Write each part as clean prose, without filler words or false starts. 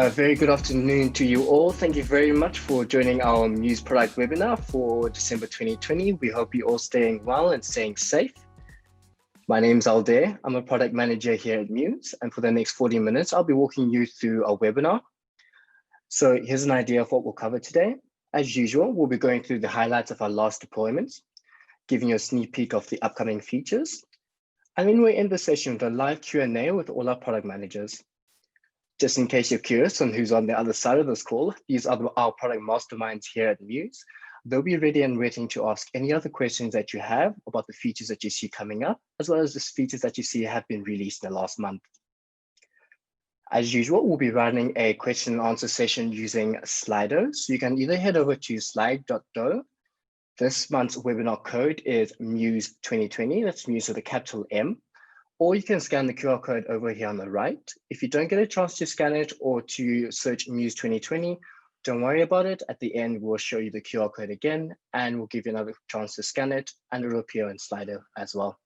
A very good afternoon to you all. Thank you very much for joining our Mews product webinar for December 2020. We hope you're all staying well and staying safe. My name is Aldair. I'm a product manager here at Mews, and for the next 40 minutes, I'll be walking you through our webinar. So here's an idea of what we'll cover today. As usual, we'll be going through the highlights of our last deployments, giving you a sneak peek of the upcoming features. And then we'll end the session with a live Q&A with all our product managers. Just in case you're curious on who's on the other side of this call, these are our product masterminds here at Mews. They'll be ready and waiting to ask any other questions that you have about the features that you see coming up, as well as the features that you see have been released in the last month. As usual, we'll be running a question and answer session using Slido. So you can either head over to slide.do. This month's webinar code is Mews 2020. That's Mews with a capital M. Or you can scan the QR code over here on the right. If you don't get a chance to scan it or to search Mews 2020, don't worry about it. At the end, we'll show you the QR code again, and we'll give you another chance to scan it, and it'll appear in Slido as well.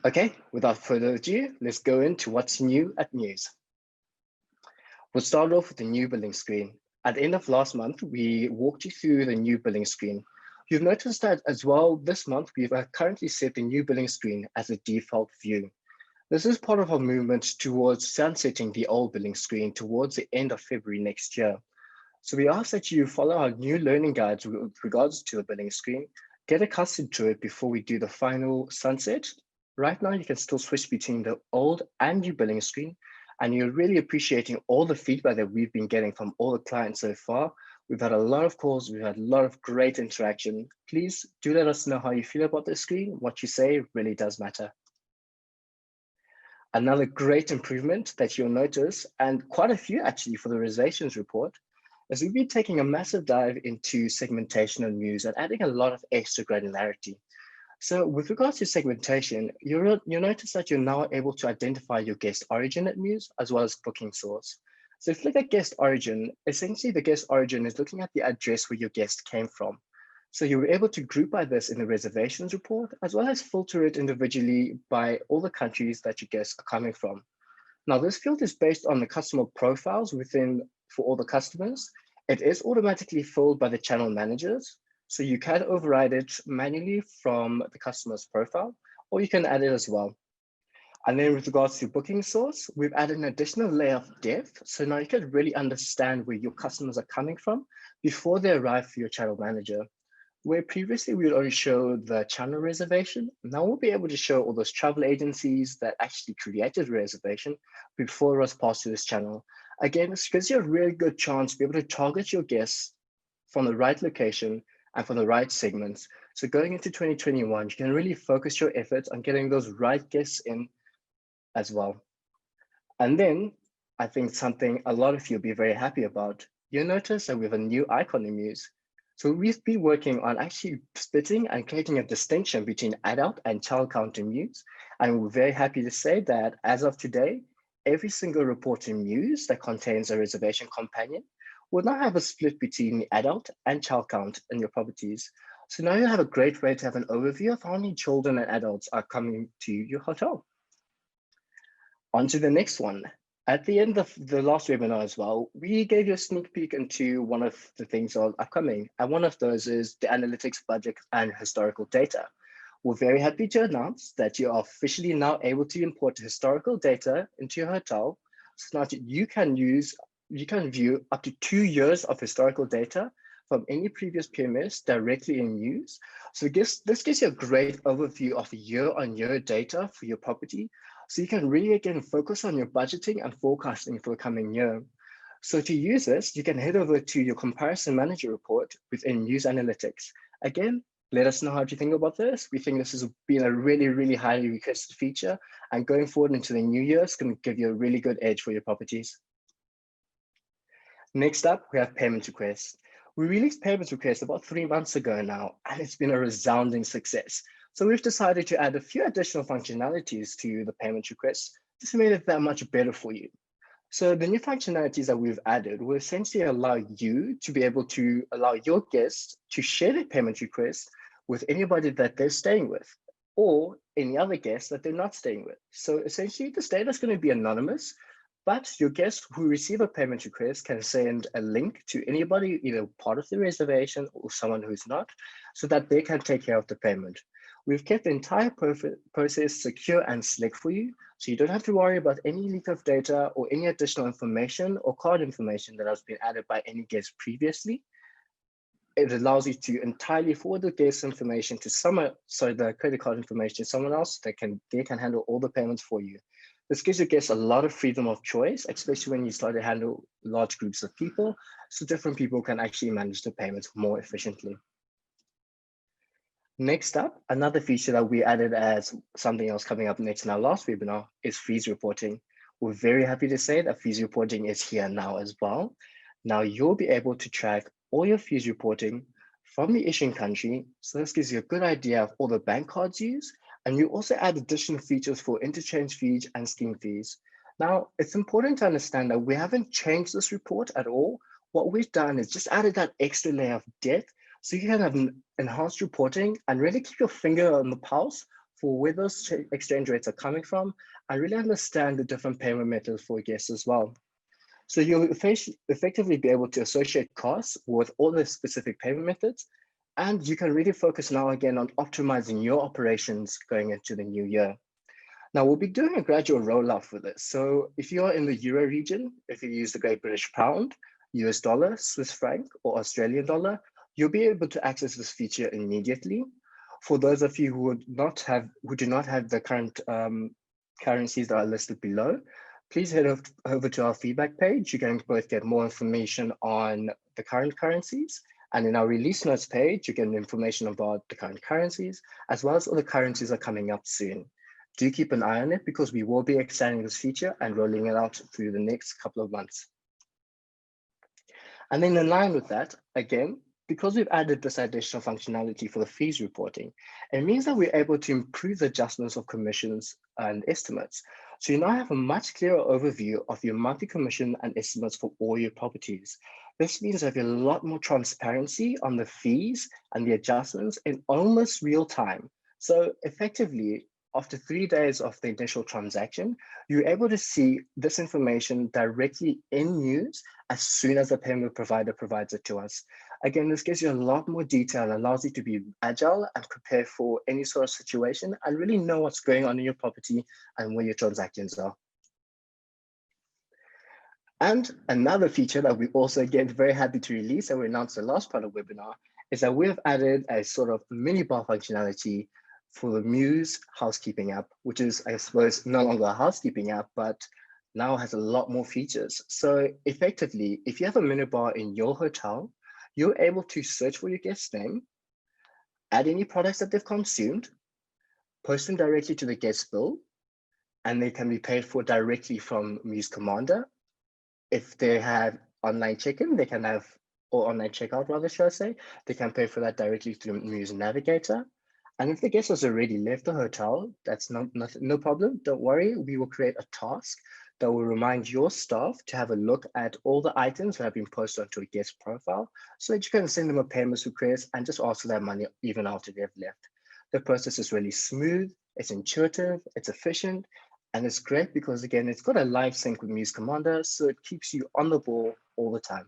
Okay, without further ado, let's go into what's new at Mews. We'll start off with the new billing screen. At the end of last month, we walked you through the new billing screen. You've noticed that as well this month, we've currently set the new billing screen as a default view. This is part of our movement towards sunsetting the old billing screen towards the end of February next year. So we ask that you follow our new learning guides with regards to the billing screen, get accustomed to it before we do the final sunset. Right now, you can still switch between the old and new billing screen, and you're really appreciating all the feedback that we've been getting from all the clients so far. We've had a lot of calls, we've had a lot of great interaction. Please do let us know how you feel about the screen. What you say really does matter. Another great improvement that you'll notice, and quite a few actually for the reservations report, is we'll be taking a massive dive into segmentation and Mews and adding a lot of extra granularity. So with regards to segmentation, you'll notice that you're now able to identify your guest origin at Mews as well as booking source. So if you look at guest origin, essentially the guest origin is looking at the address where your guest came from. So you were able to group by this in the reservations report, as well as filter it individually by all the countries that your guests are coming from. Now this field is based on the customer profiles for all the customers. It is automatically filled by the channel managers. So you can override it manually from the customer's profile, or you can add it as well. And then with regards to booking source, we've added an additional layer of depth. So now you can really understand where your customers are coming from before they arrive for your channel manager. Where previously we would only show the channel reservation, now we'll be able to show all those travel agencies that actually created reservation before it was passed to this channel. Again, this gives you a really good chance to be able to target your guests from the right location and from the right segments. So going into 2021, you can really focus your efforts on getting those right guests in as well. And then I think something a lot of you will be very happy about. You'll notice that we have a new icon in Mews. So we've been working on actually splitting and creating a distinction between adult and child count in Mews. And we're very happy to say that as of today, every single report in Mews that contains a reservation companion will now have a split between the adult and child count in your properties. So now you have a great way to have an overview of how many children and adults are coming to your hotel. On to the next one. At the end of the last webinar as well, we gave you a sneak peek into one of the things that are upcoming. And one of those is the analytics budget and historical data. We're very happy to announce that you are officially now able to import historical data into your hotel. So now you can view up to 2 years of historical data from any previous PMS directly in Mews. So this gives you a great overview of year-on-year data for your property. So you can really, again, focus on your budgeting and forecasting for the coming year. So to use this, you can head over to your comparison manager report within Mews Analytics. Again, let us know how you think about this. We think this has been a really, really highly requested feature, and going forward into the new year, it's going to give you a really good edge for your properties. Next up, we have payment requests. We released payment requests about 3 months ago now, and it's been a resounding success. So we've decided to add a few additional functionalities to the payment requests just to make it that much better for you. So the new functionalities that we've added will essentially allow you to be able to allow your guests to share their payment request with anybody that they're staying with. or any other guest that they're not staying with. So essentially, this data is going to be anonymous, but your guests who receive a payment request can send a link to anybody, either part of the reservation or someone who's not, so that they can take care of the payment. We've kept the entire process secure and slick for you, so you don't have to worry about any leak of data or any additional information or card information that has been added by any guest previously. It allows you to entirely forward the guest information to the credit card information to someone else that they can handle all the payments for you. This gives your guests a lot of freedom of choice, especially when you start to handle large groups of people, so different people can actually manage the payments more efficiently. Next up, another feature that we added as something else coming up next in our last webinar is fees reporting. We're very happy to say that fees reporting is here now as well. Now you'll be able to track all your fees reporting from the issuing country. So this gives you a good idea of all the bank cards used, and you also add additional features for interchange fees and scheme fees. Now, it's important to understand that we haven't changed this report at all. What we've done is just added that extra layer of depth so you can have enhanced reporting and really keep your finger on the pulse for where those exchange rates are coming from and really understand the different payment methods for guests as well. So you'll effectively be able to associate costs with all the specific payment methods, and you can really focus now again on optimizing your operations going into the new year. Now we'll be doing a gradual rollout for this. So if you're in the Euro region, if you use the Great British Pound, US dollar, Swiss franc, or Australian dollar, you'll be able to access this feature immediately. For those of you who do not have the current currencies that are listed below, please head over to our feedback page. You can both get more information on the current currencies, and in our release notes page, you get information about the current currencies, as well as all the currencies are coming up soon. Do keep an eye on it because we will be extending this feature and rolling it out through the next couple of months. And then in line with that, again, because we've added this additional functionality for the fees reporting, it means that we're able to improve the adjustments of commissions and estimates. So you now have a much clearer overview of your monthly commission and estimates for all your properties. This means that you have a lot more transparency on the fees and the adjustments in almost real time. So effectively, after 3 days of the initial transaction, you're able to see this information directly in Mews as soon as the payment provider provides it to us. Again, this gives you a lot more detail and allows you to be agile and prepare for any sort of situation and really know what's going on in your property and where your transactions are. And another feature that we also get very happy to release and we announced the last part of the webinar is that we have added a sort of mini bar functionality for the Mews housekeeping app, which is, I suppose, no longer a housekeeping app, but now has a lot more features. So effectively, if you have a mini bar in your hotel, you're able to search for your guest's name, add any products that they've consumed, post them directly to the guest bill, and they can be paid for directly from Mews Commander. If they have online check-in, they can have, or online checkout rather, should I say, they can pay for that directly through Mews Navigator. And if the guest has already left the hotel, that's no problem. Don't worry, we will create a task that will remind your staff to have a look at all the items that have been posted onto a guest profile so that you can send them a payment request and just ask for that money even after they've left. The process is really smooth, it's intuitive, it's efficient, and it's great because again, it's got a live sync with Mews Commander, so it keeps you on the ball all the time.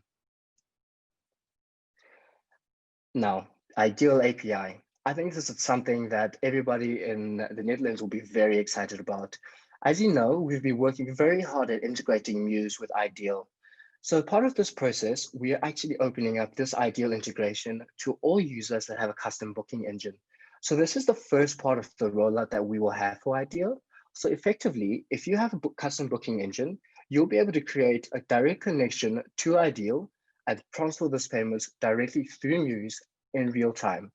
Now, Ideal API. I think this is something that everybody in the Netherlands will be very excited about. As you know, we've been working very hard at integrating Mews with Ideal. So part of this process, we are actually opening up this Ideal integration to all users that have a custom booking engine. So this is the first part of the rollout that we will have for Ideal. So effectively, if you have a custom booking engine, you'll be able to create a direct connection to Ideal and transfer those payments directly through Mews in real time.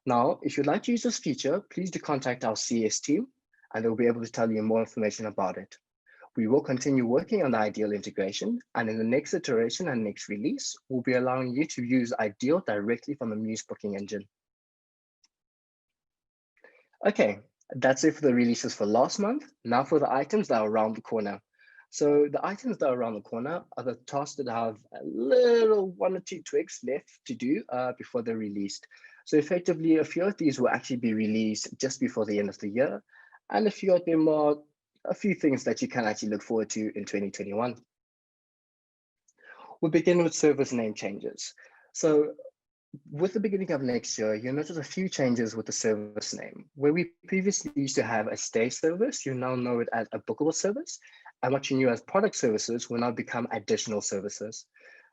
Now, if you'd like to use this feature, please do contact our CS team and they'll be able to tell you more information about it. We will continue working on the Ideal integration, and in the next iteration and next release, we'll be allowing you to use Ideal directly from the Mews booking engine. Okay, that's it for the releases for last month. Now for the items that are around the corner. So the items that are around the corner are the tasks that have a little 1 or 2 tweaks left to do before they're released. So effectively, a few of these will actually be released just before the end of the year, and a few of them are a few things that you can actually look forward to in 2021. We'll begin with service name changes. So with the beginning of next year, you'll notice a few changes with the service name. Where we previously used to have a stay service, you now know it as a bookable service. And what you knew as product services will now become additional services.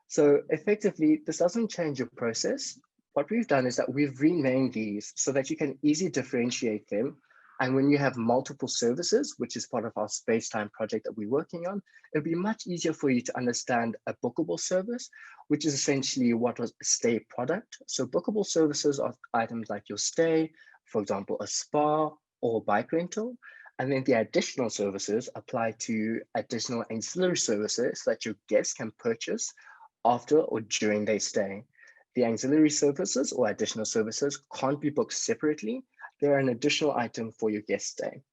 So effectively, this doesn't change your process. What we've done is that we've renamed these so that you can easily differentiate them. And when you have multiple services, which is part of our space-time project that we're working on, it'll be much easier for you to understand a bookable service, which is essentially what was a stay product. So bookable services are items like your stay, for example, a spa or bike rental. And then the additional services apply to additional ancillary services that your guests can purchase after or during their stay. The auxiliary services or additional services can't be booked separately. They're an additional item for your guest stay.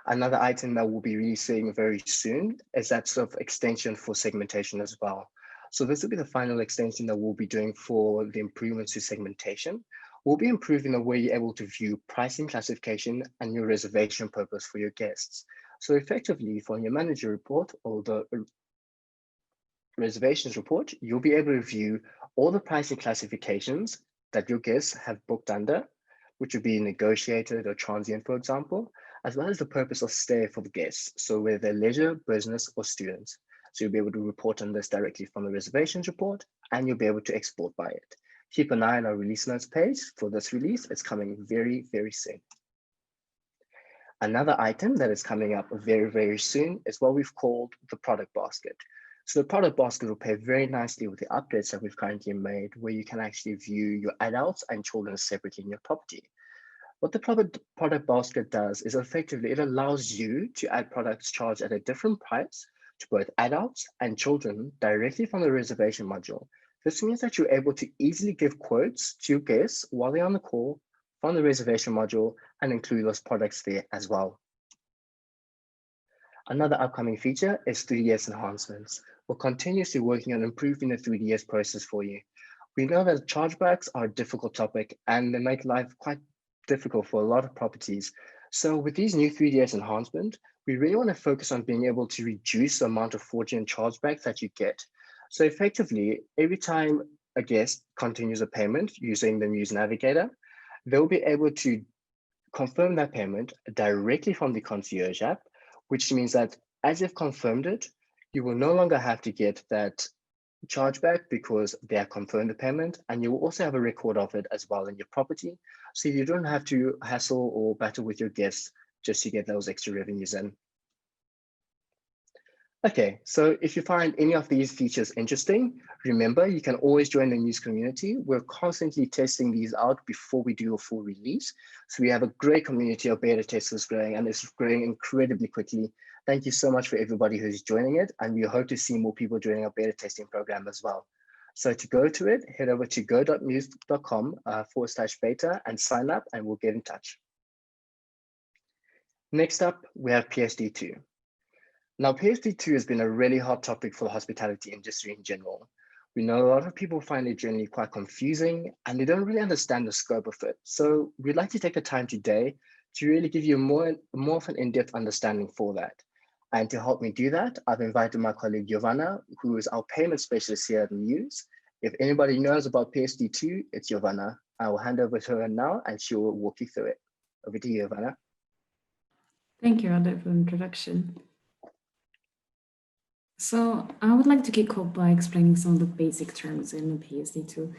Another item that we'll be releasing very soon is that sort of extension for segmentation as well. So this will be the final extension that we'll be doing for the improvements to segmentation. We'll be improving the way you're able to view pricing classification and your reservation purpose for your guests. So effectively, for your manager report or the reservations report, you'll be able to view all the pricing classifications that your guests have booked under, which would be negotiated or transient, for example, as well as the purpose of stay for the guests. So whether they're leisure, business, or students. So you'll be able to report on this directly from the reservations report, and you'll be able to export by it. Keep an eye on our release notes page for this release. It's coming very, very soon. Another item that is coming up very, very soon is what we've called the product basket. So the product basket will pair very nicely with the updates that we've currently made, where you can actually view your adults and children separately in your property. What the product basket does is effectively it allows you to add products charged at a different price to both adults and children directly from the reservation module. This means that you're able to easily give quotes to your guests while they're on the call from the reservation module and include those products there as well. Another upcoming feature is 3DS enhancements. We're continuously working on improving the 3DS process for you. We know that chargebacks are a difficult topic and they make life quite difficult for a lot of properties. So with these new 3DS enhancements, we really want to focus on being able to reduce the amount of fraudulent chargebacks that you get. So effectively, every time a guest continues a payment using the Mews Navigator, they'll be able to confirm that payment directly from the concierge app, which means that as you've confirmed it, you will no longer have to get that chargeback because they have confirmed the payment, and you will also have a record of it as well in your property. So you don't have to hassle or battle with your guests just to get those extra revenues in. Okay, so if you find any of these features interesting, remember you can always join the Mews community. We're constantly testing these out before we do a full release. So we have a great community of beta testers growing, and it's growing incredibly quickly. Thank you so much for everybody who's joining it, and we hope to see more people joining our beta testing program as well. So to go to it, head over to go.mews.com/beta and sign up, and we'll get in touch. Next up, we have PSD2. Now, PSD2 has been a really hot topic for the hospitality industry in general. We know a lot of people find it generally quite confusing and they don't really understand the scope of it. So we'd like to take the time today to really give you more of an in-depth understanding for that. And to help me do that, I've invited my colleague Giovanna, who is our payment specialist here at Mews. If anybody knows about PSD2, it's Giovanna. I will hand over to her now and she will walk you through it. Over to you, Giovanna. Thank you, Ade, for the introduction. So I would like to kick off by explaining some of the basic terms in the PSD2.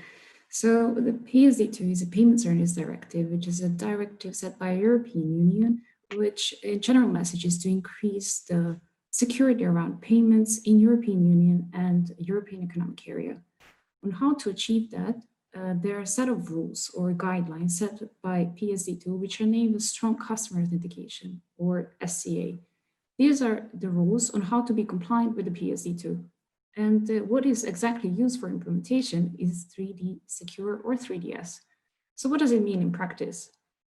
So the PSD2 is a Payment Service Directive, which is a directive set by the European Union, which in general message is to increase the security around payments in European Union and European Economic Area. On how to achieve that, there are a set of rules or guidelines set by PSD2, which enable strong customer authentication, or SCA. These are the rules on how to be compliant with the PSD2. And what is exactly used for implementation is 3D Secure or 3DS. So what does it mean in practice?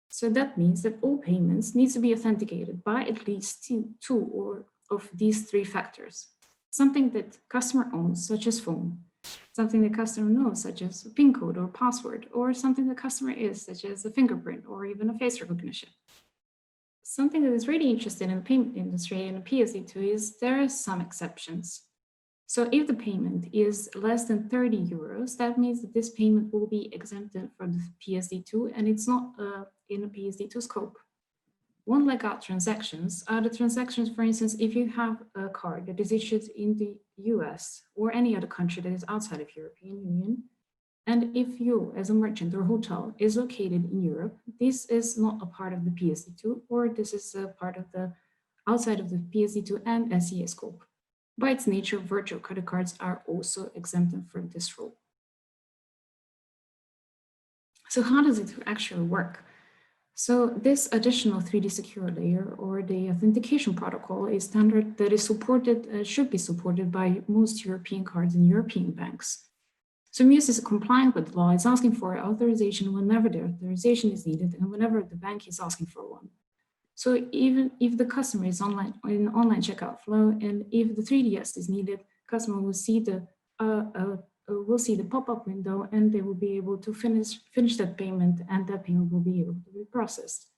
So that means that all payments need to be authenticated by at least two or of these three factors, something that customer owns, such as phone. something the customer knows, such as a PIN code or password, or something the customer is, such as a fingerprint or even a face recognition. Something that is really interesting in the payment industry and PSD2 is there are some exceptions. So if the payment is less than 30 euros, that means that this payment will be exempted from the PSD2 and it's not in a PSD2 scope. One leg out transactions are the transactions, for instance, if you have a card that is issued in the US or any other country that is outside of European Union, and if you, as a merchant or hotel, is located in Europe, this is not a part of the PSD2, or this is a part of the outside of the PSD2 and SEA scope. By its nature, virtual credit cards are also exempted from this rule. So how does it actually work? So this additional 3D secure layer or the authentication protocol is standard that is supported, should be supported by most European cards and European banks. So Mews is compliant with the law. It's asking for authorization whenever the authorization is needed and whenever the bank is asking for one. So even if the customer is online in online checkout flow and if the 3DS is needed, customer will see the pop-up window and they will be able to finish that payment and that payment will be able to be processed.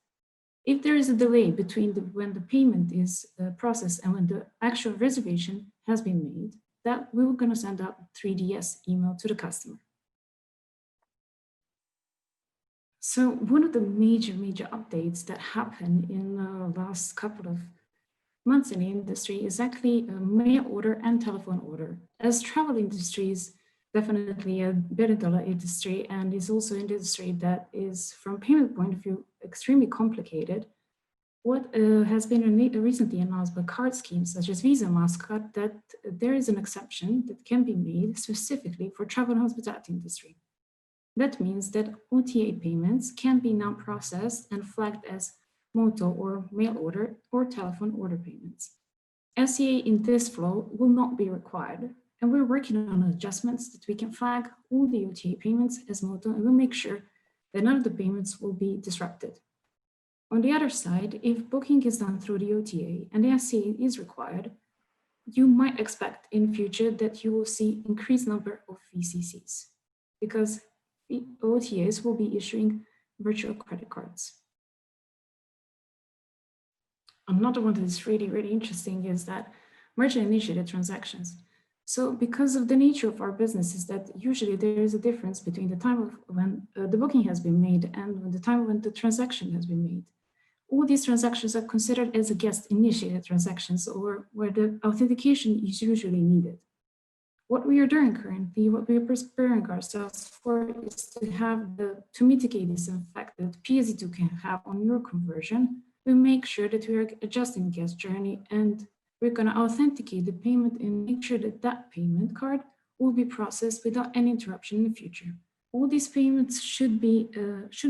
If there is a delay between when the payment is processed and when the actual reservation has been made, that we're going to send out 3DS email to the customer. So one of the major updates that happened in the last couple of months in the industry is actually mail order and telephone order. As travel industry is definitely a billion-dollar industry and is also an industry that is, from payment point of view, extremely complicated. What has been recently announced by card schemes such as Visa, MasterCard, that there is an exception that can be made specifically for travel and hospitality industry. That means that OTA payments can be now processed and flagged as MOTO or mail order or telephone order payments. SEA in this flow will not be required, and we're working on adjustments that we can flag all the OTA payments as MOTO and we'll make sure that none of the payments will be disrupted. On the other side, if booking is done through the OTA and the SEA is required, you might expect in future that you will see increased number of VCCs because the OTAs will be issuing virtual credit cards. Another one that is really interesting is that merchant-initiated transactions. So because of the nature of our business is that usually there is a difference between the time of when the booking has been made and the time when the transaction has been made. All these transactions are considered as a guest-initiated transactions or where the authentication is usually needed. What we are doing currently, what we are preparing ourselves for is to mitigate this effect that PSD2 can have on your conversion. We make sure that we are adjusting guest journey and we're going to authenticate the payment and make sure that that payment card will be processed without any interruption in the future. All these payments should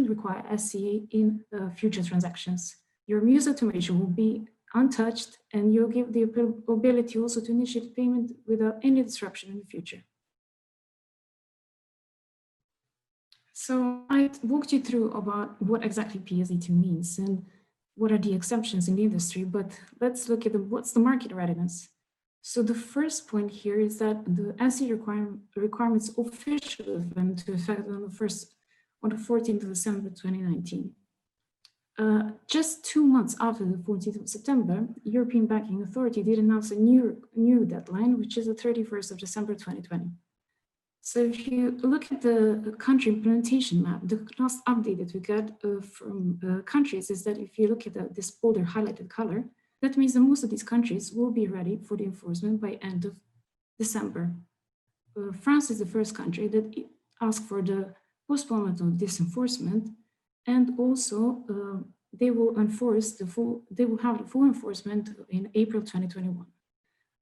require SCA in future transactions. Your Mews automation will be untouched and you'll give the ability also to initiate payment without any disruption in the future. So I walked you through about what exactly PSD2 means and what are the exemptions in the industry, but let's look at what's the market readiness. So the first point here is that the SE requirements officially went into effect on the 14th of December 2019. Just 2 months after the 14th of September, European Banking Authority did announce a new deadline, which is the 31st of December 2020. So if you look at the country implementation map, the last update that we got from countries is that if you look at this bolder highlighted color, that means that most of these countries will be ready for the enforcement by end of December. France is the first country that asked for the postponement of this enforcement, and also they will have the full enforcement in April 2021.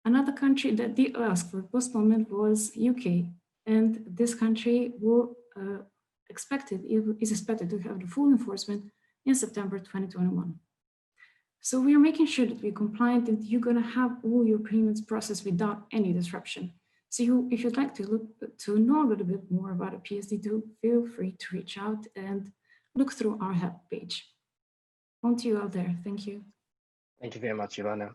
Another country that did ask for postponement was UK, and this country is expected to have the full enforcement in September 2021. So we are making sure that we're compliant and you're going to have all your payments processed without any disruption. So if you'd like to know a little bit more about a PSD2, feel free to reach out and look through our help page. On to you out there. Thank you. Thank you very much, Ivana.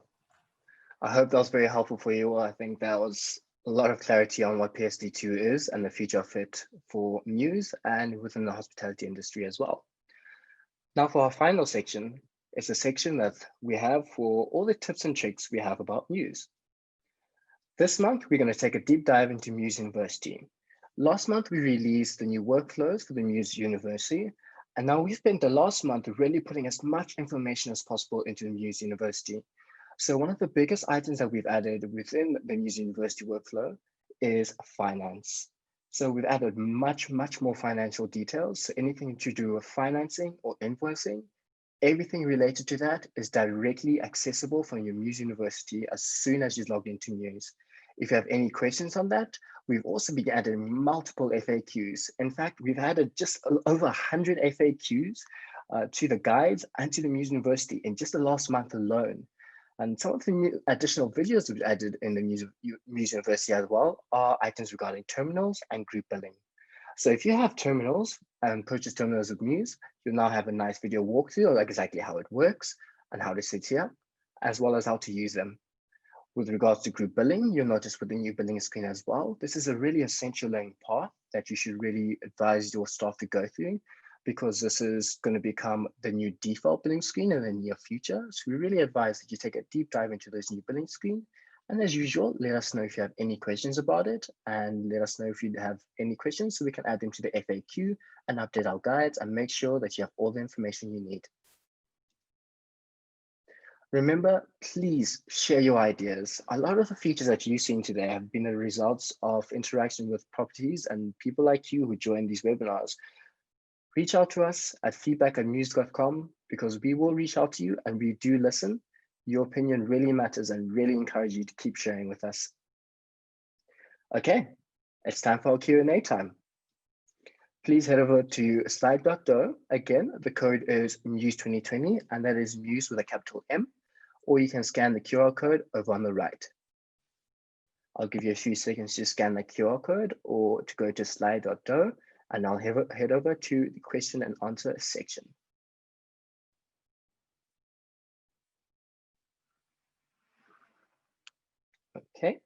I hope that was very helpful for you all. I think that was a lot of clarity on what PSD2 is and the future of it for Mews and within the hospitality industry as well. Now for our final section, it's a section that we have for all the tips and tricks we have about Mews. This month, we're going to take a deep dive into Mews University. Last month, we released the new workflows for the Mews University, and now we've spent the last month really putting as much information as possible into the Mews University. So one of the biggest items that we've added within the Mews University workflow is finance. So we've added much more financial details. So anything to do with financing or invoicing, everything related to that is directly accessible from your Mews University as soon as you log into Mews. If you have any questions on that, we've also been adding multiple FAQs. In fact, we've added just over 100 FAQs to the guides and to the Mews University in just the last month alone. And some of the new additional videos we've added in the Mews University as well are items regarding terminals and group billing. So if you have terminals and purchase terminals with Mews, you'll now have a nice video walkthrough of exactly how it works and how to set it up, as well as how to use them. With regards to group billing, you'll notice with the new billing screen as well, this is a really essential learning path that you should really advise your staff to go through, because this is going to become the new default billing screen in the near future. So we really advise that you take a deep dive into this new billing screen. And as usual, let us know if you have any questions about it, and let us know if you have any questions so we can add them to the FAQ and update our guides and make sure that you have all the information you need. Remember, please share your ideas. A lot of the features that you've seen today have been the results of interaction with properties and people like you who join these webinars. Reach out to us at feedback@mews.com because we will reach out to you and we do listen. Your opinion really matters and really encourage you to keep sharing with us. Okay, it's time for our Q&A time. Please head over to slide.do. Again, the code is Mews2020, and that is Mews with a capital M, or you can scan the QR code over on the right. I'll give you a few seconds to scan the QR code or to go to slide.do, and I'll head over to the question and answer section. Okay,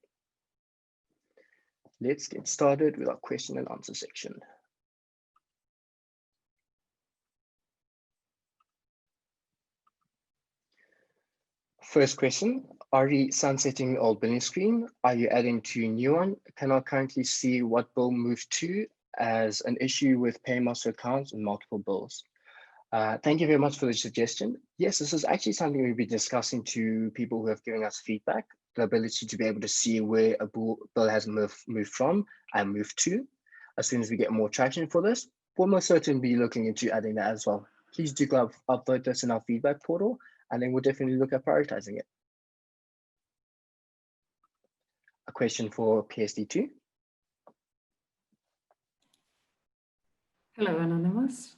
let's get started with our question and answer section. First question, are we sunsetting the old billing screen? Are you adding to a new one? Cannot currently see what bill moved to as an issue with paymaster accounts and multiple bills. Thank you very much for the suggestion. Yes, this is actually something we'll be discussing to people who have given us feedback, the ability to be able to see where a bill has moved from and moved to. As soon as we get more traction for this, we'll most certainly be looking into adding that as well. Please do go upload this in our feedback portal, and then we'll definitely look at prioritizing it. A question for PSD2. Hello, Anonymous.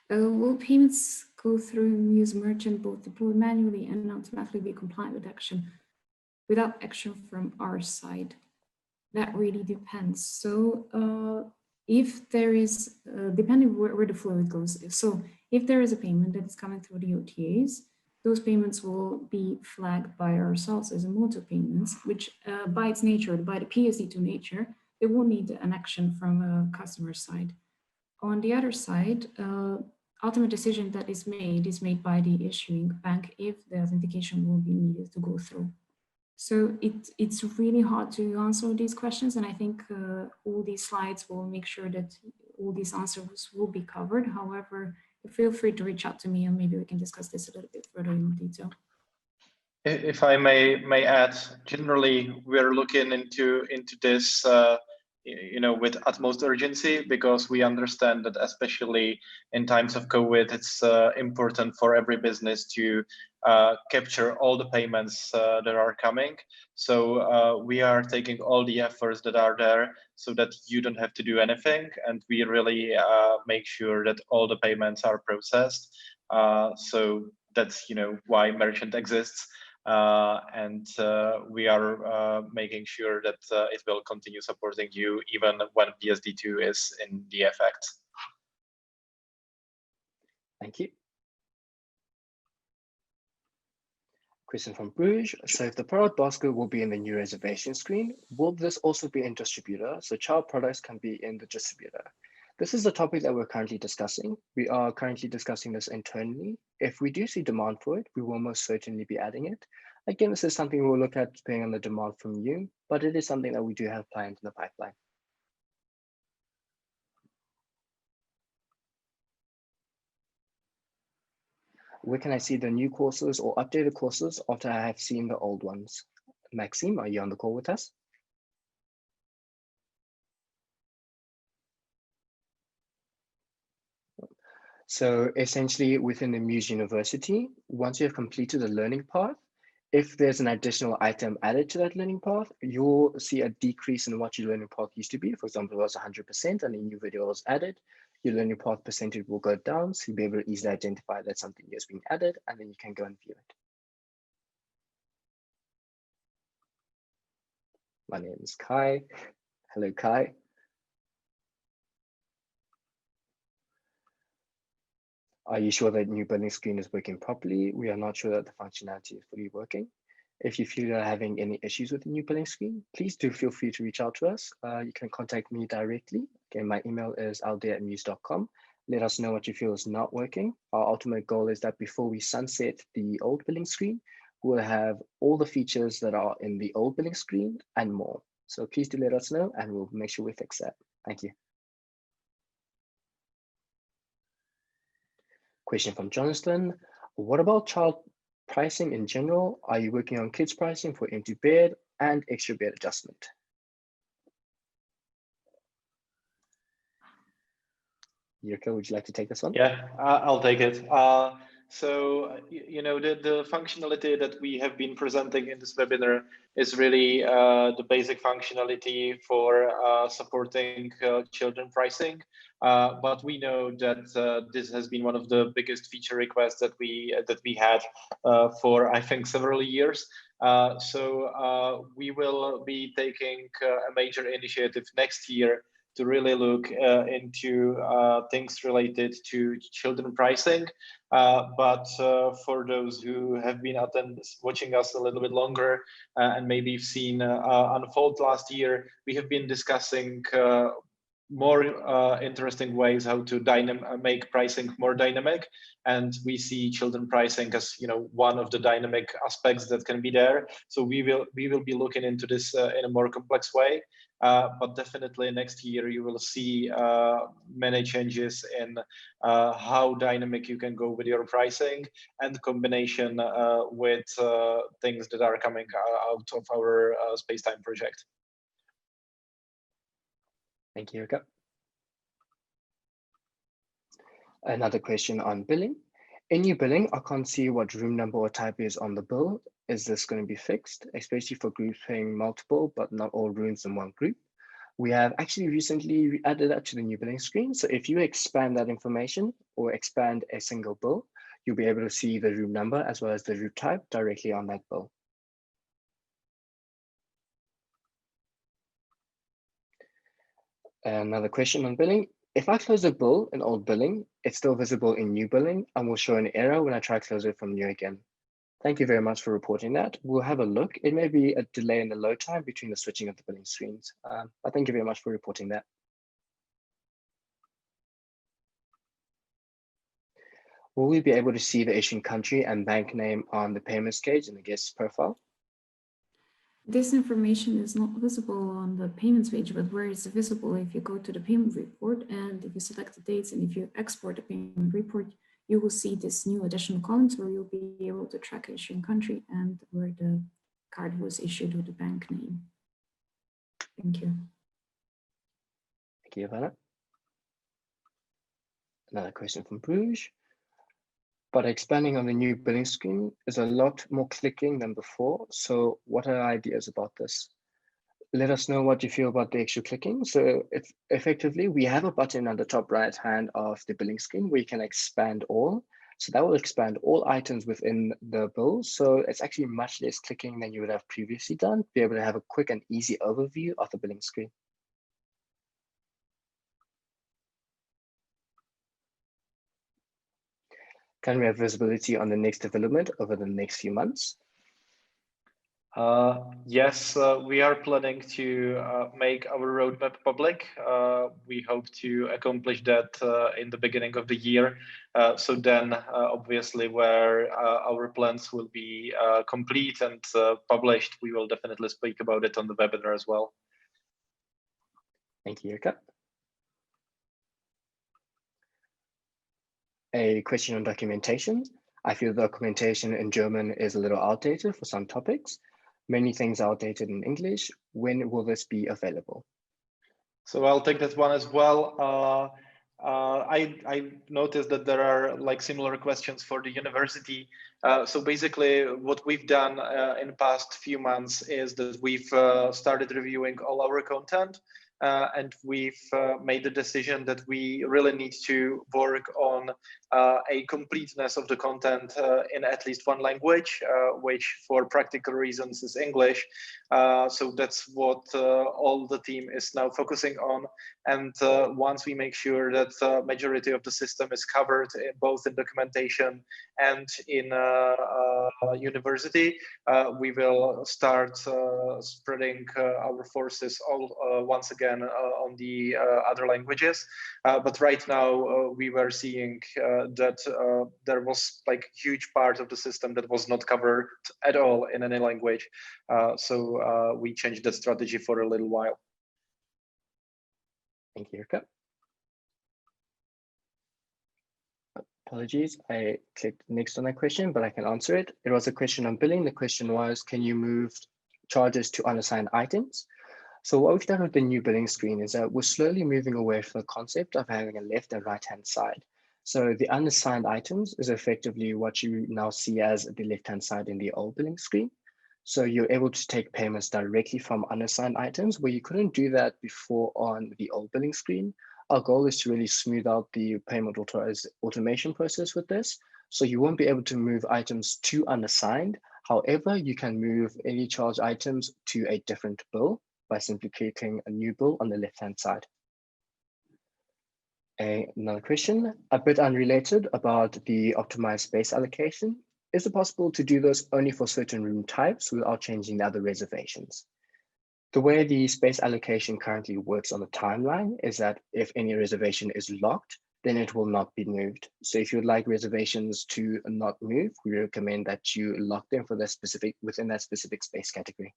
Will payments go through Mews merchant both deployed manually and automatically be compliant with action without action from our side? That really depends. So if there is, depending where the flow goes, so if there is a payment that is coming through the OTAs, those payments will be flagged by ourselves as motor payments, which by its nature, by the PSD2 nature, they will need an action from a customer side. On the other side, ultimate decision that is made by the issuing bank if the authentication will be needed to go through. So it's really hard to answer these questions, and I think all these slides will make sure that all these answers will be covered. However, feel free to reach out to me and maybe we can discuss this a little bit further in detail. If I may add, generally we're looking into this with utmost urgency, because we understand that especially in times of COVID, it's important for every business to capture all the payments that are coming. So we are taking all the efforts that are there so that you don't have to do anything, and we really make sure that all the payments are processed. So that's why merchant exists. And we are making sure that it will continue supporting you even when PSD2 is in the effect. Thank you. Question from Bruges. So if the product basket will be in the new reservation screen, will this also be in distributor? So child products can be in the distributor. This is a topic that we're currently discussing. We are currently discussing this internally. If we do see demand for it, we will most certainly be adding it. Again, this is something we'll look at depending on the demand from you, but it is something that we do have planned in the pipeline. Where can I see the new courses or updated courses after I have seen the old ones? Maxime, are you on the call with us? So essentially within the Mews University, once you have completed a learning path, if there's an additional item added to that learning path, you'll see a decrease in what your learning path used to be. For example, it was 100% and a new video was added, your learning path percentage will go down. So you'll be able to easily identify that something is being added, and then you can go and view it. My name is Kai. Hello, Kai. Are you sure that new building screen is working properly? We are not sure that the functionality is fully working. If you feel you're having any issues with the new building screen, please do feel free to reach out to us. You can contact me directly. Again, my email is alday@mews.com. Let us know what you feel is not working. Our ultimate goal is that before we sunset the old building screen, we'll have all the features that are in the old building screen and more. So please do let us know and we'll make sure we fix that. Thank you. Question from Jonathan. What about child pricing in general? Are you working on kids pricing for empty bed and extra bed adjustment? Jirka, would you like to take this one? Yeah, I'll take it. So, you know, the functionality that we have been presenting in this webinar is really the basic functionality for supporting children pricing. But we know that this has been one of the biggest feature requests that we had for, I think, several years. So we will be taking a major initiative next year to really look into things related to children pricing. But for those who have been watching us a little bit longer and maybe have seen unfold last year, we have been discussing more interesting ways how to make pricing more dynamic, and we see children pricing as, you know, one of the dynamic aspects that can be there. So we will be looking into this in a more complex way. But definitely next year you will see many changes in how dynamic you can go with your pricing, and combination with things that are coming out of our space-time project. Thank you, Jirka. Another question on billing. In new billing, I can't see what room number or type is on the bill. Is this going to be fixed, especially for groups paying multiple, but not all rooms in one group? We have actually recently added that to the new billing screen. So if you expand that information or expand a single bill, you'll be able to see the room number as well as the room type directly on that bill. Another question on billing. If I close a bill in old billing, it's still visible in new billing and will show an error when I try to close it from new again. Thank you very much for reporting that. We'll have a look. It may be a delay in the load time between the switching of the billing screens, but thank you very much for reporting that. Will we be able to see the issuing country and bank name on the payments page in the guest profile? This information is not visible on the payments page, but where it's visible, if you go to the payment report and if you select the dates and if you export the payment report, you will see this new additional columns where you'll be able to track issuing country and where the card was issued with the bank name. Thank you. Thank you, Ivana. Another question from Bruges. But expanding on the new billing screen is a lot more clicking than before. So what are ideas about this? Let us know what you feel about the extra clicking. So if effectively, we have a button on the top right hand of the billing screen where you can expand all. So that will expand all items within the bill. So it's actually much less clicking than you would have previously done, be able to have a quick and easy overview of the billing screen. Can we have visibility on the next development over the next few months? Yes, we are planning to make our roadmap public. We hope to accomplish that in the beginning of the year. So then, obviously, where our plans will be complete and published, we will definitely speak about it on the webinar as well. Thank you, Jukka. A question on documentation. I feel the documentation in German is a little outdated for some topics. Many things are outdated in English. When will this be available? So I'll take that one as well. I noticed that there are like similar questions for the university. So basically what we've done in the past few months is that we've started reviewing all our content. And we've made the decision that we really need to work on a completeness of the content in at least one language, which for practical reasons is English. So that's what all the team is now focusing on. And once we make sure that the majority of the system is covered both in documentation and in university, we will start spreading our forces all once again on the other languages. But right now we were seeing that there was like huge part of the system that was not covered at all in any language. So we changed that strategy for a little while. Thank you, Jukka. Apologies, I clicked next on that question, but I can answer it. It was a question on billing. The question was, can you move charges to unassigned items? So what we've done with the new billing screen is that we're slowly moving away from the concept of having a left and right-hand side. So the unassigned items is effectively what you now see as the left-hand side in the old billing screen. So you're able to take payments directly from unassigned items where you couldn't do that before on the old billing screen. Our goal is to really smooth out the payment automation process with this. So you won't be able to move items to unassigned. However, you can move any charge items to a different bill by simply clicking a new bill on the left-hand side. Another question, a bit unrelated about the optimized space allocation. Is it possible to do this only for certain room types without changing the other reservations? The way the space allocation currently works on the timeline is that if any reservation is locked, then it will not be moved. So if you'd like reservations to not move, we recommend that you lock them for that specific within that specific space category.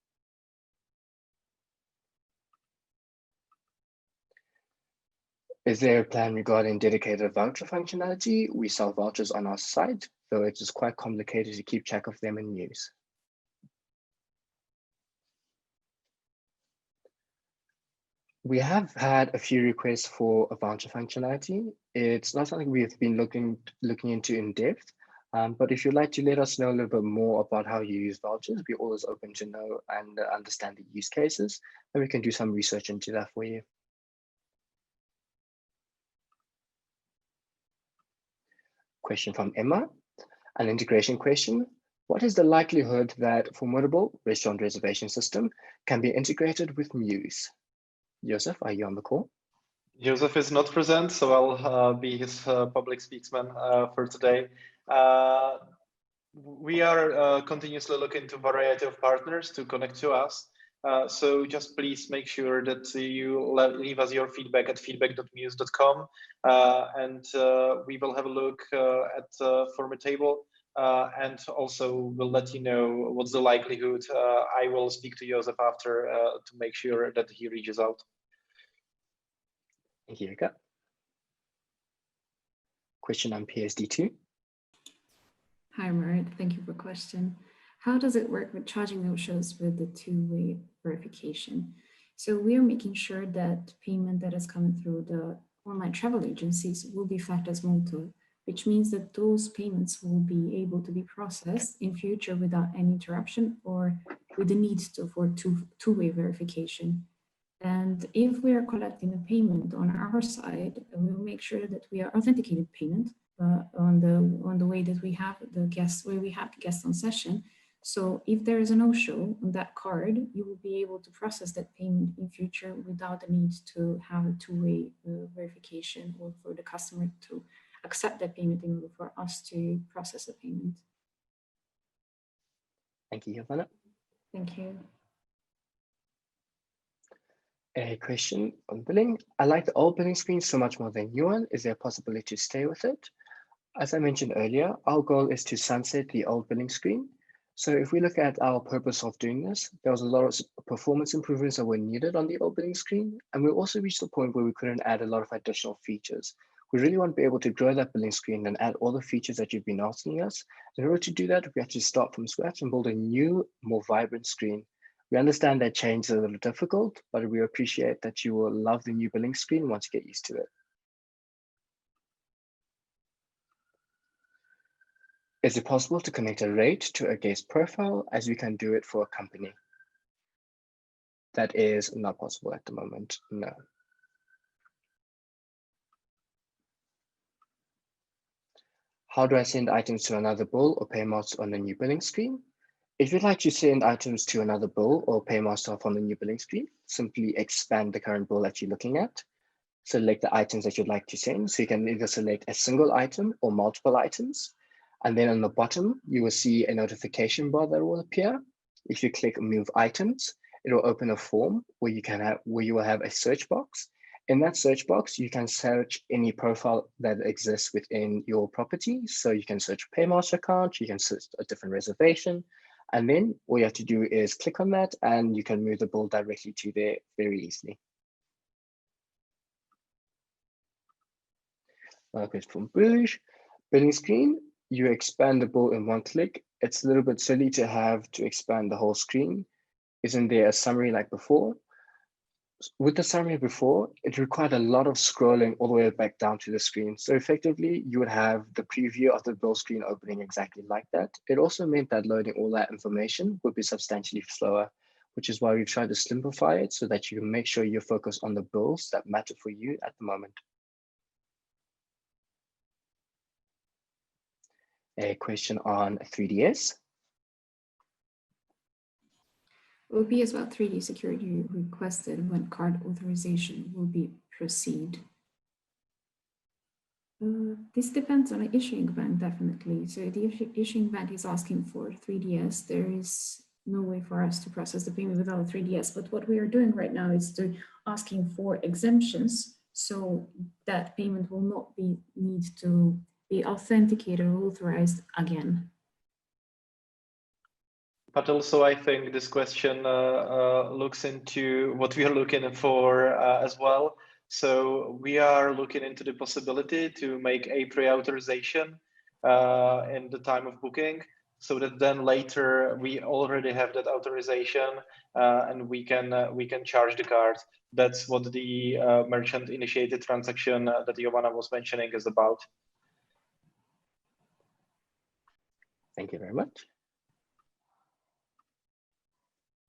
Is there a plan regarding dedicated voucher functionality? We sell vouchers on our site, though it is quite complicated to keep track of them in Mews. We have had a few requests for a voucher functionality. It's not something we've been looking into in depth, but if you'd like to let us know a little bit more about how you use vouchers, we're always open to know and understand the use cases, and we can do some research into that for you. Question from Emma, an integration question. What is the likelihood that Formidable restaurant reservation system can be integrated with Mews? Joseph, are you on the call? Joseph is not present, so I'll be his public spokesman for today. We are continuously looking to a variety of partners to connect to us. So just please make sure that you leave us your feedback at feedback.mews.com, and we will have a look at Formidable, and also we'll let you know what's the likelihood. I will speak to Joseph after to make sure that he reaches out. Thank you, Jukka. Question on PSD2. Hi, Marit. Thank you for the question. How does it work with charging no-shows with the two-way verification? So we are making sure that payment that is coming through the online travel agencies will be flagged as motor, which means that those payments will be able to be processed in future without any interruption or with the need for two-way verification. And if we are collecting a payment on our side, we will make sure that we are authenticating payment on the way that we have the guests, where we have guests on session. So if there is a no-show on that card, you will be able to process that payment in future without the need to have a two-way verification or for the customer to accept that payment in order for us to process the payment. Thank you, Giovanna. Thank you. A question on billing. I like the old billing screen so much more than new one. Is there a possibility to stay with it? As I mentioned earlier, our goal is to sunset the old billing screen. So if we look at our purpose of doing this, there was a lot of performance improvements that were needed on the old billing screen. And we also reached a point where we couldn't add a lot of additional features. We really want to be able to grow that billing screen and add all the features that you've been asking us. In order to do that, we have to start from scratch and build a new, more vibrant screen. We understand that change is a little difficult, but we appreciate that you will love the new billing screen once you get used to it. Is it possible to connect a rate to a guest profile as we can do it for a company? That is not possible at the moment, no. How do I send items to another bill or paymaster on the new billing screen? If you'd like to send items to another bill or paymaster on the new billing screen, simply expand the current bill that you're looking at. Select the items that you'd like to send. So you can either select a single item or multiple items. And then on the bottom, you will see a notification bar that will appear. If you click Move Items, it will open a form where you will have a search box. In that search box, you can search any profile that exists within your property. So you can search a Paymaster account, you can search a different reservation, and then all you have to do is click on that and you can move the bill directly to there very easily. Question from Bruges. Billing screen, you expand the bill in one click. It's a little bit silly to have to expand the whole screen. Isn't there a summary like before? With the summary before, it required a lot of scrolling all the way back down to the screen. So effectively, you would have the preview of the bill screen opening exactly like that. It also meant that loading all that information would be substantially slower, which is why we've tried to simplify it so that you can make sure you focus on the bills that matter for you at the moment. A question on 3DS. Will be as well 3D security requested when card authorization will be proceed. This depends on the issuing bank, definitely. So the issuing bank is asking for 3DS. There is no way for us to process the payment without a 3DS. But what we are doing right now is asking for exemptions so that payment will not need to be authenticated or authorized again. But also, I think this question looks into what we are looking for as well. So we are looking into the possibility to make a pre-authorization in the time of booking, so that then later we already have that authorization and we can charge the card. That's what the merchant-initiated transaction that Giovanna was mentioning is about. Thank you very much.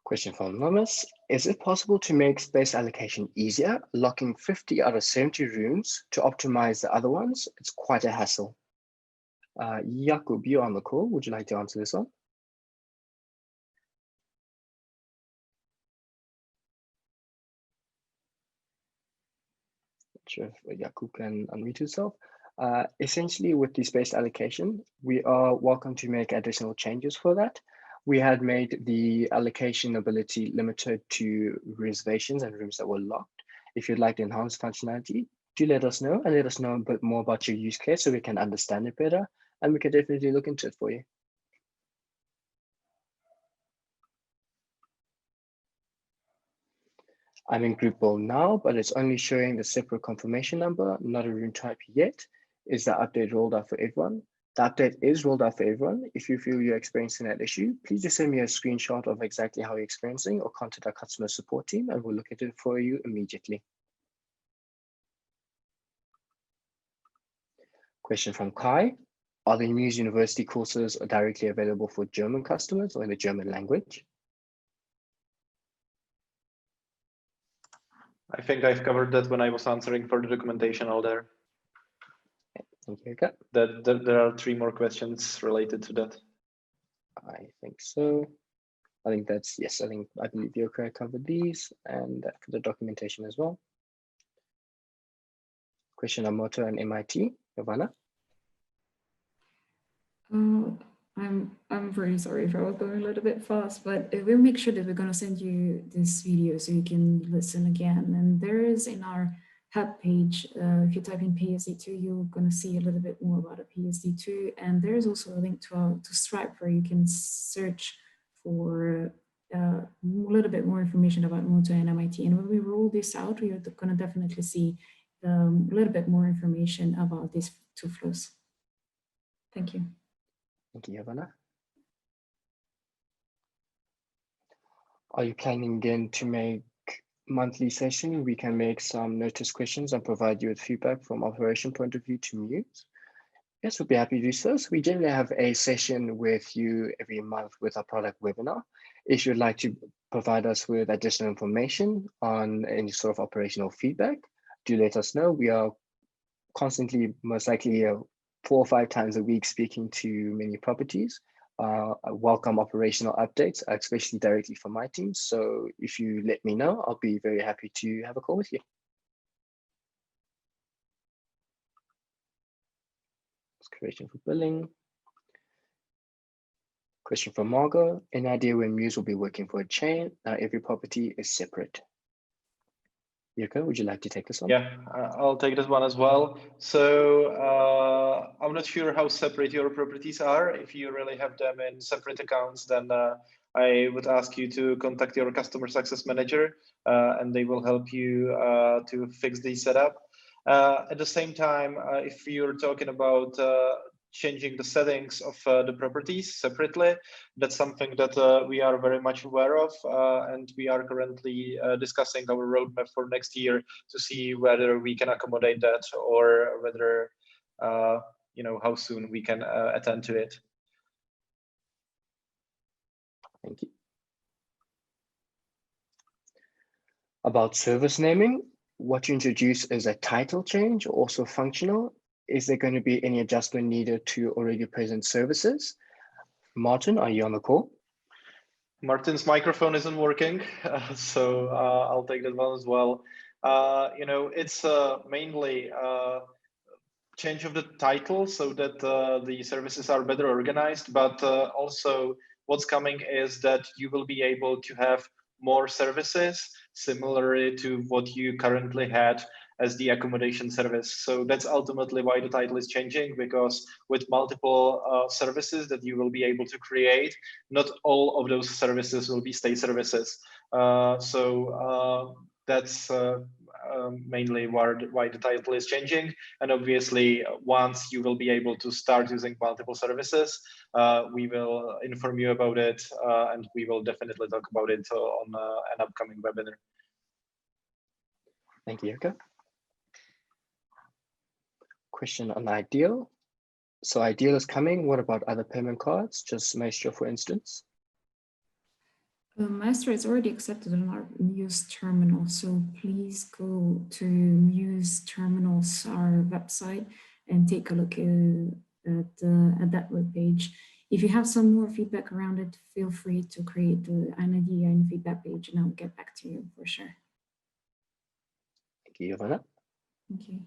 Question from Anonymous. Is it possible to make space allocation easier, locking 50 out of 70 rooms to optimize the other ones? It's quite a hassle. Jakub, you're on the call. Would you like to answer this one? Not sure if Jakub can unmute himself. Essentially, with the space allocation, we are welcome to make additional changes for that. We had made the allocation ability limited to reservations and rooms that were locked. If you'd like to enhance functionality, do let us know and let us know a bit more about your use case so we can understand it better, and we can definitely look into it for you. I'm in group bill now, but it's only showing the separate confirmation number, not a room type yet. Is the update rolled out for everyone? The update is rolled out for everyone. If you feel you're experiencing that issue, please just send me a screenshot of exactly how you're experiencing or contact our customer support team and we'll look at it for you immediately. Question from Kai. Are the Mews University courses directly available for German customers or in the German language? I think I've covered that when I was answering for the documentation all there. Thank you, Eka. There are 3 more questions related to that. I think so. I think that's, yes, I believe Yoka covered these and for the documentation as well. Question on Moto and MIT, Giovanna. I'm very sorry if I was going a little bit fast, but we'll make sure that we're going to send you this video so you can listen again. And there is in our hub page, if you type in PSD2, you're going to see a little bit more about a PSD2. And there's also a link to Stripe where you can search for a little bit more information about Moto and MIT. And when we roll this out, we are going to definitely see a little bit more information about these two flows. Thank you. Thank you, Ivana. Are you planning again to make monthly session? We can make some notice questions and provide you with feedback from operation point of view to Mews. Yes, we'll be happy to do so. So we generally have a session with you every month with our product webinar. If you'd like to provide us with additional information on any sort of operational feedback, do let us know. We are constantly, most likely 4 or 5 times a week, speaking to many properties. Welcome operational updates, especially directly from my team. So if you let me know, I'll be very happy to have a call with you. Creation for billing. Question from Margot. Any idea when Mews will be working for a chain? Now every property is separate. Jirka, would you like to take this one? Yeah, I'll take this one as well. So I'm not sure how separate your properties are. If you really have them in separate accounts, then I would ask you to contact your customer success manager and they will help you to fix the setup. At the same time, if you're talking about changing the settings of the properties separately, that's something that we are very much aware of, and we are currently discussing our roadmap for next year to see whether we can accommodate that or whether, you know, how soon we can attend to it. Thank you. About service naming, what you introduce is a title change, also functional. Is there going to be any adjustment needed to already present services? Martin, are you on the call? Martin's microphone isn't working, so I'll take that one as well. You know, it's mainly change of the title so that the services are better organized, but also what's coming is that you will be able to have more services similarly to what you currently had as the accommodation service. So that's ultimately why the title is changing, because with multiple services that you will be able to create, not all of those services will be stay services. That's mainly why the title is changing. And obviously, once you will be able to start using multiple services, we will inform you about it, and we will definitely talk about it on an upcoming webinar. Thank you, Jirka. Question on Ideal. So Ideal is coming. What about other payment cards? Just Maestro, for instance. Maestro is already accepted on our Mews terminal, so please go to Mews terminals, our website, and take a look at that web page. If you have some more feedback around it, feel free to create an idea and feedback page, and I'll get back to you for sure. Thank you, Ivana. Thank you.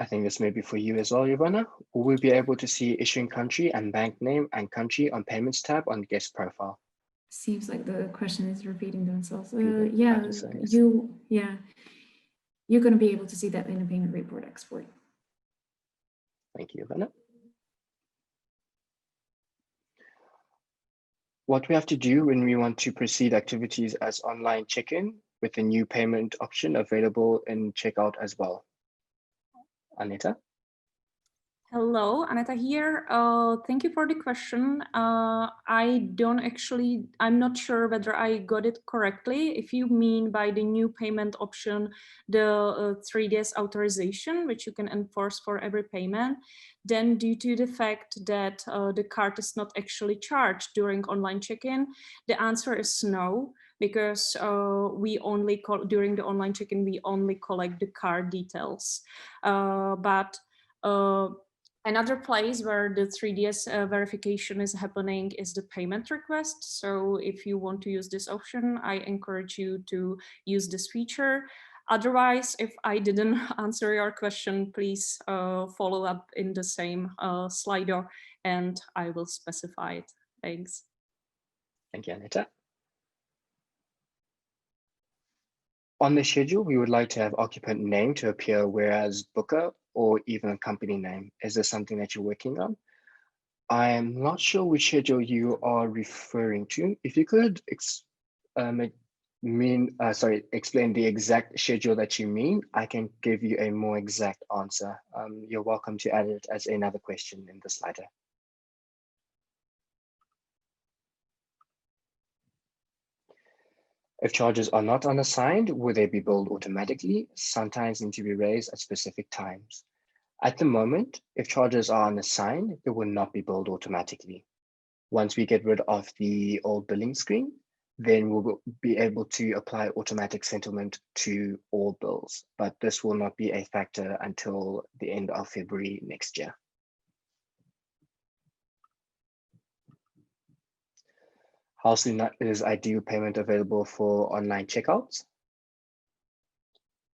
I think this may be for you as well, Ivana. Will we be able to see issuing country and bank name and country on payments tab on guest profile? Seems like the question is repeating themselves. You're going to be able to see that in the payment report export. Thank you, Ivana. What we have to do when we want to proceed activities as online check-in with the new payment option available in checkout as well. Aneta? Hello, Aneta here. Thank you for the question. I'm not sure whether I got it correctly. If you mean by the new payment option, the 3 days authorization, which you can enforce for every payment, then due to the fact that the card is not actually charged during online check-in, the answer is no, because during the online check-in, we only collect the card details. Another place where the 3DS verification is happening is the payment request. So if you want to use this option, I encourage you to use this feature. Otherwise, if I didn't answer your question, please follow up in the same Slido and I will specify it. Thanks. Thank you, Anita. On the schedule, we would like to have occupant name to appear, whereas booker or even a company name. Is this something that you're working on? I am not sure which schedule you are referring to. If you could explain the exact schedule that you mean, I can give you a more exact answer. You're welcome to add it as another question in the slider. If charges are not unassigned, will they be billed automatically? Sometimes need to be raised at specific times. At the moment, if charges are unassigned, they will not be billed automatically. Once we get rid of the old billing screen, then we'll be able to apply automatic settlement to all bills, but this will not be a factor until the end of February next year. How soon is ideal payment available for online checkouts?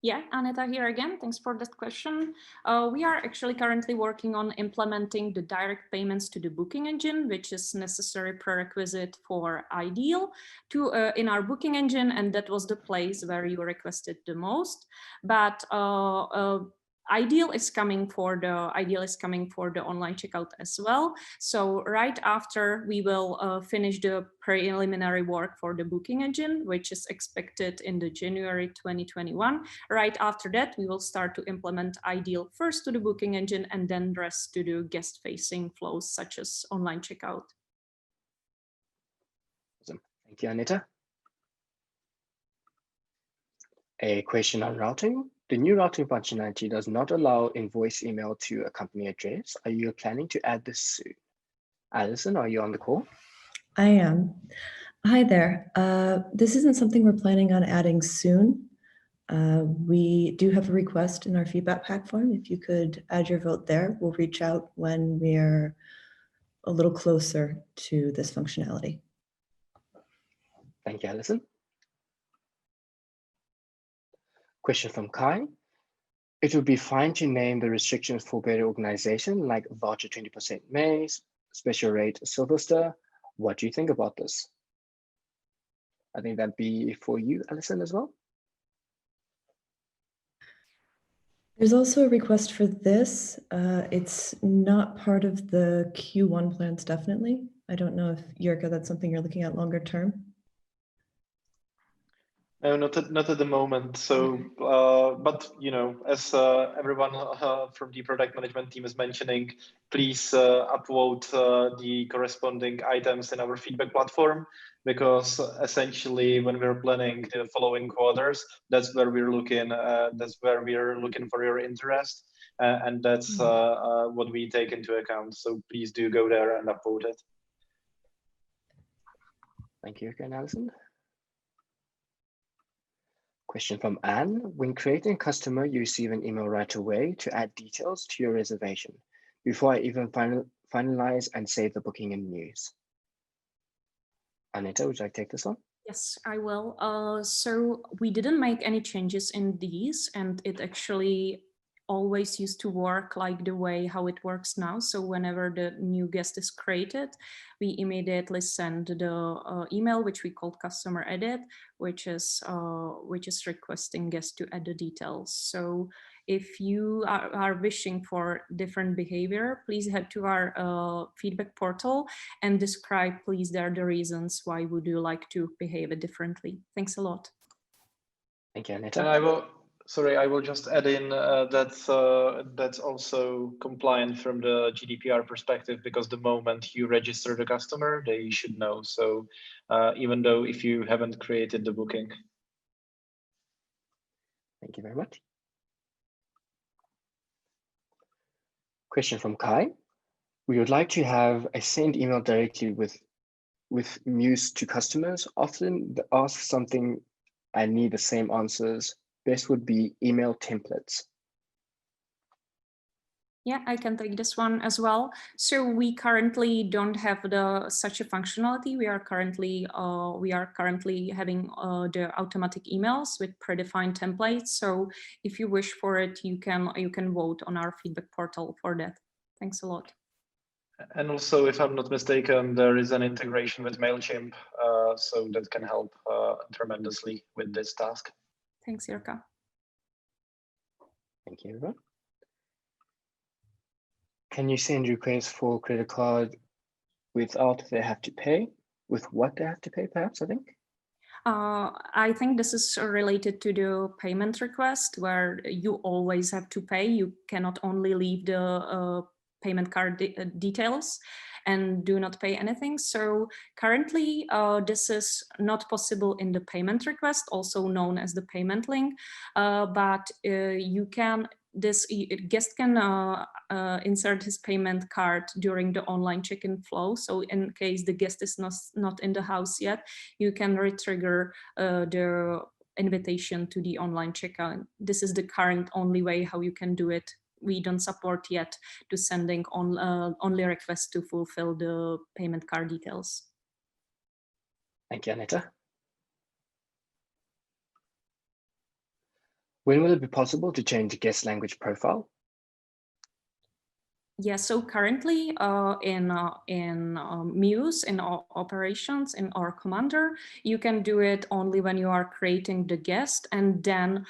Yeah, Aneta here again. Thanks for that question. We are actually currently working on implementing the direct payments to the booking engine, which is necessary prerequisite for Ideal in our booking engine, and that was the place where you requested the most. But Ideal is coming for the online checkout as well. So right after we will finish the preliminary work for the booking engine, which is expected in the January 2021. Right after that, we will start to implement Ideal first to the booking engine and then rest to the guest-facing flows such as online checkout. Awesome. Thank you, Anita. A question on routing. The new routing functionality does not allow invoice email to a company address. Are you planning to add this soon? Alison, are you on the call? I am. Hi there. This isn't something we're planning on adding soon. We do have a request in our feedback pack form. If you could add your vote there, we'll reach out when we're a little closer to this functionality. Thank you, Alison. Question from Kai. It would be fine to name the restrictions for better organization, like voucher 20% Mews, special rate Silverster. What do you think about this? I think that'd be for you, Alison, as well. There's also a request for this. It's not part of the Q1 plans, definitely. I don't know if, Jurka, that's something you're looking at longer term. No, not at the moment. So, but you know, as everyone from the product management team is mentioning, please upvote the corresponding items in our feedback platform, because essentially, when we're planning the following quarters, that's where we're looking. That's where we're looking for your interest, and that's what we take into account. So please do go there and upvote it. Thank you again, Alison. Question from Anne. When creating a customer, you receive an email right away to add details to your reservation before I even finalize and save the booking in Mews. Anita, would you like to take this one? Yes, I will. So we didn't make any changes in these, and it actually always used to work like the way how it works now. So whenever the new guest is created, we immediately send the email, which we call customer edit, which is requesting guests to add the details. So if you are wishing for different behavior, please head to our feedback portal and describe, please, there the reasons why would you like to behave it differently. Thanks a lot. Thank you, Anita. And I will just add in that's also compliant from the GDPR perspective, because the moment you register the customer, they should know. So even though if you haven't created the booking. Thank you very much. Question from Kai. We would like to have a send email directly with Mews to customers. Often ask something and need the same answers. Best would be email templates. Yeah, I can take this one as well. So we currently don't have such a functionality. We are currently having the automatic emails with predefined templates. So if you wish for it, you can vote on our feedback portal for that. Thanks a lot. And also, if I'm not mistaken, there is an integration with MailChimp, so that can help tremendously with this task. Thanks, Jirka. Thank you, everyone. Can you send requests for credit card without they have to pay? With what they have to pay, perhaps, I think? I think this is related to the payment request where you always have to pay. You cannot only leave the payment card details and do not pay anything. So currently, this is not possible in the payment request, also known as the payment link, but you can. This guest can insert his payment card during the online check-in flow. So in case the guest is not in the house yet, you can retrigger the invitation to the online checkout. This is the current only way how you can do it. We don't support yet to sending only requests to fulfill the payment card details. Thank you, Aneta. When will it be possible to change the guest language profile? Yeah, so currently in Mews, in our operations, in our commander, you can do it only when you are creating the guest, and then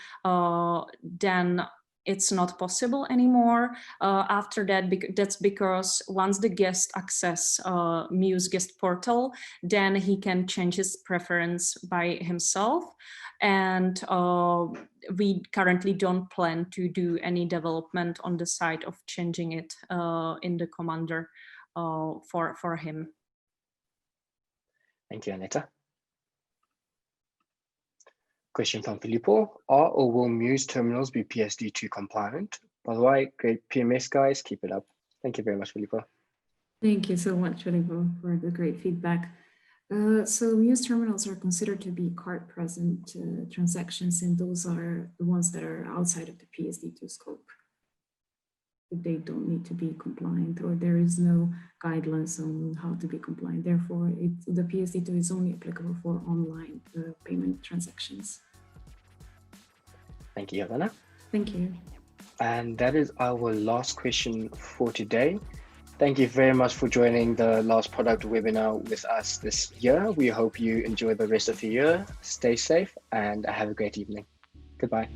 it's not possible anymore. After that, that's because once the guest access Mews guest portal, then he can change his preference by himself. And we currently don't plan to do any development on the side of changing it in the commander for him. Thank you, Aneta. Question from Filippo. Are or will Mews terminals be PSD2 compliant? By the way, great PMS, guys. Keep it up. Thank you very much, Filippo. Thank you so much, Filippo, for the great feedback. So Mews terminals are considered to be card present transactions, and those are the ones that are outside of the PSD2 scope. They don't need to be compliant, or there is no guidelines on how to be compliant. Therefore, the PSD2 is only applicable for online payment transactions. Thank you, Yavana. Thank you. And that is our last question for today. Thank you very much for joining the last product webinar with us this year. We hope you enjoy the rest of the year. Stay safe and have a great evening. Goodbye.